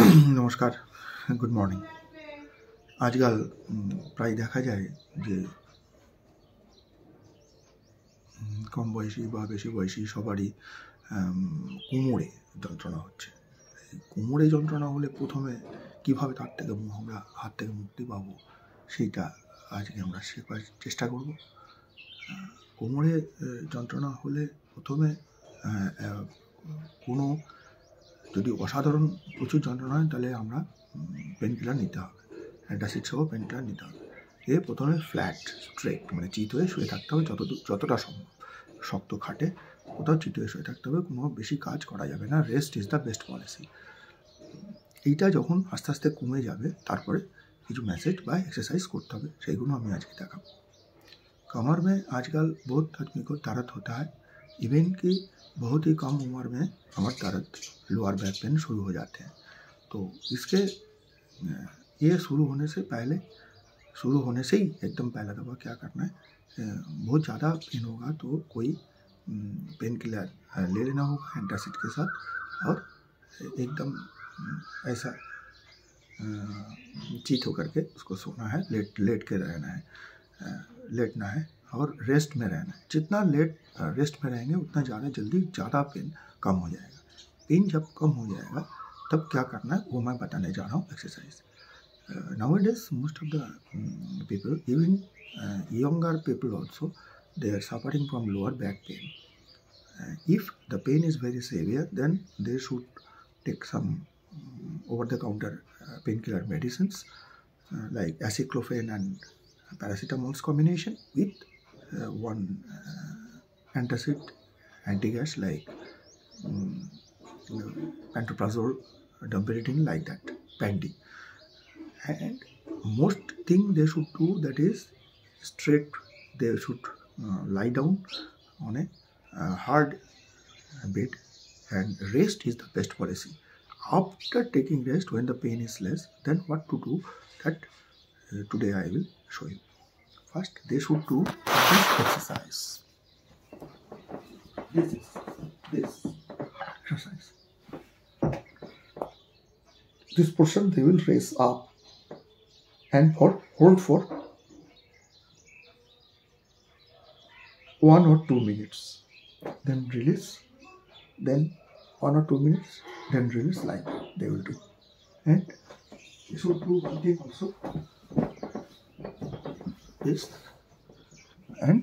নমস্কার, good morning. আজকাল প্রায় দেখা যায় যে কম বয়সী বা বেশি বয়সী সবারই কোমরে যন্ত্রণা হচ্ছে। কোমরে যন্ত্রণা হলে প্রথমে কীভাবে তার থেকে আমরা হাত থেকে মুক্তি পাবো সেইটা আজকে আমরা শেখার চেষ্টা করব। কোমরে যন্ত্রণা হলে প্রথমে কোনো যদি অসাধারণ প্রচুর যন্ত্রণা হয় তাহলে আমরা পেন কিলার নিতে হবে, অ্যান্টাসিড সহ পেন কিলার নিতে হবে। প্রথমে ফ্ল্যাট স্ট্রেট মানে চিত হয়ে শুয়ে থাকতে হবে, যতটা সম্ভব। শক্ত খাটে কোথাও চিত হয়ে শুয়ে থাকতে হবে, কোনো বেশি কাজ করা যাবে না। Rest is the best policy. এইটা যখন আস্তে আস্তে কমে যাবে তারপরে কিছু मैसेज বা एक्सरसाइज করতে হবে, সেইগুলো আমি আজকে দেখাবো। कमर में आजकल बहुत आदमी को दर्द होता है, इवन कि बहुत ही कम उम्र में कमर दर्द लोअर बैक पेन शुरू हो जाते हैं। तो इसके ये शुरू होने से ही एकदम पहला दफ़ा क्या करना है, बहुत ज़्यादा पेन होगा तो कोई पेन किलर ले लेना होगा एंटासिड के साथ, और एकदम ऐसा चित होकर के उसको सोना है, लेट के रहना है, लेटना है और रेस्ट में रहना है। जितना रेस्ट में रहेंगे उतना ज़्यादा पेन कम हो जाएगा। पेन जब कम हो जाएगा तब क्या करना है वो मैं बताने जा रहा हूँ exercise. Nowadays most of the people, even younger people also, they are suffering from lower back pain. If the pain is very severe, then they should take some over-the-counter painkiller medicines like aceclofenac and paracetamol's combination with one antacid anti-gas like pantoprazole, domperidone, like that, Panty. And most thing they should do, that is straight, they should lie down on a hard bed, and rest is the best policy. After taking rest, when the pain is less, then what to do, that today I will show you. First they should do this exercise. This exercise. This portion they will raise up and hold for 1 or 2 minutes, then release, then 1 or 2 minutes, then release, like they will do. And you should do one thing also, this and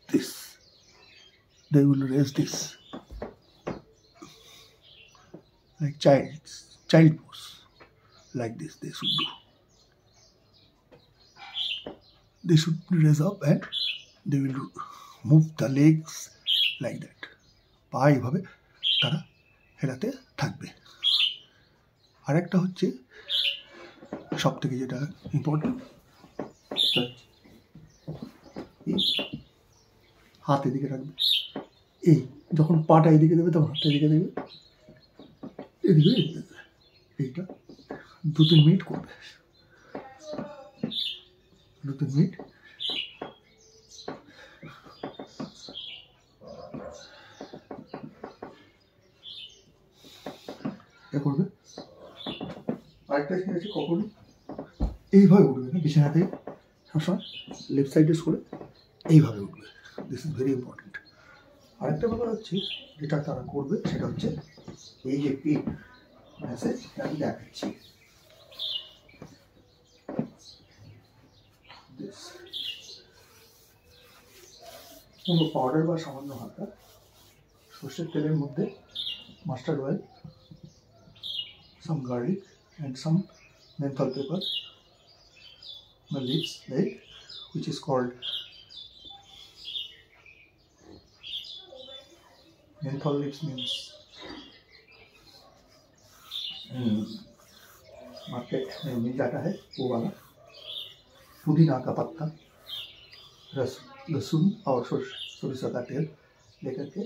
this. They will raise this like child pose, like this they should do. They should raise up and they will move the legs like that. পা এইভাবে তারা হেলাতে থাকবে। আরেকটা হচ্ছে সব থেকে যেটা important, হাত এদিকে রাখবে। এই যখন পাটা এদিকে দেবে তখন হাতটা এদিকে দেবে, এদিকে দেবে। এইটা 2-3 মিনিট করবে, 2-3 মিনিট। করবে। আরেকটা জিনিস আছে, কখনো এইভাবে উঠবে না, বিছানা থেকে সবসময় লেফট সাইডে সরে এইভাবে উঠবে। This is very important. আরেকটা ব্যাপার হচ্ছে যেটা তারা করবে সেটা হচ্ছে এই যে পেন মেসেজ আমি দেখাচ্ছি, কোনো পাউডার বা সামান্য হালকা সর্ষের তেলের মধ্যে mustard oil, some garlic and some menthol pepper, the leaves, like, which is called menthol leaves, means market में मिल जाता है वो वाला। पुदीना का पत्ता, लहसुन और सरिषा का तेल लेकर के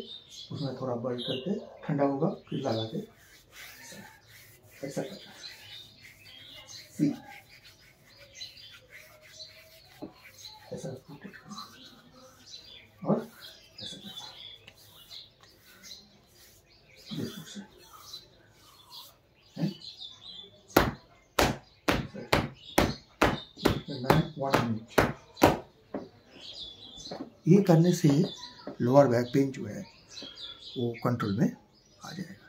उसमें थोड़ा बॉइल करके ठंडा होगा फिर लगा के ऐसा करना है। ऐसा और ऐसा करना। 1 मिनट। ये करने से लोअर बैक पेन जो है वो कंट्रोल में आ जाएगा।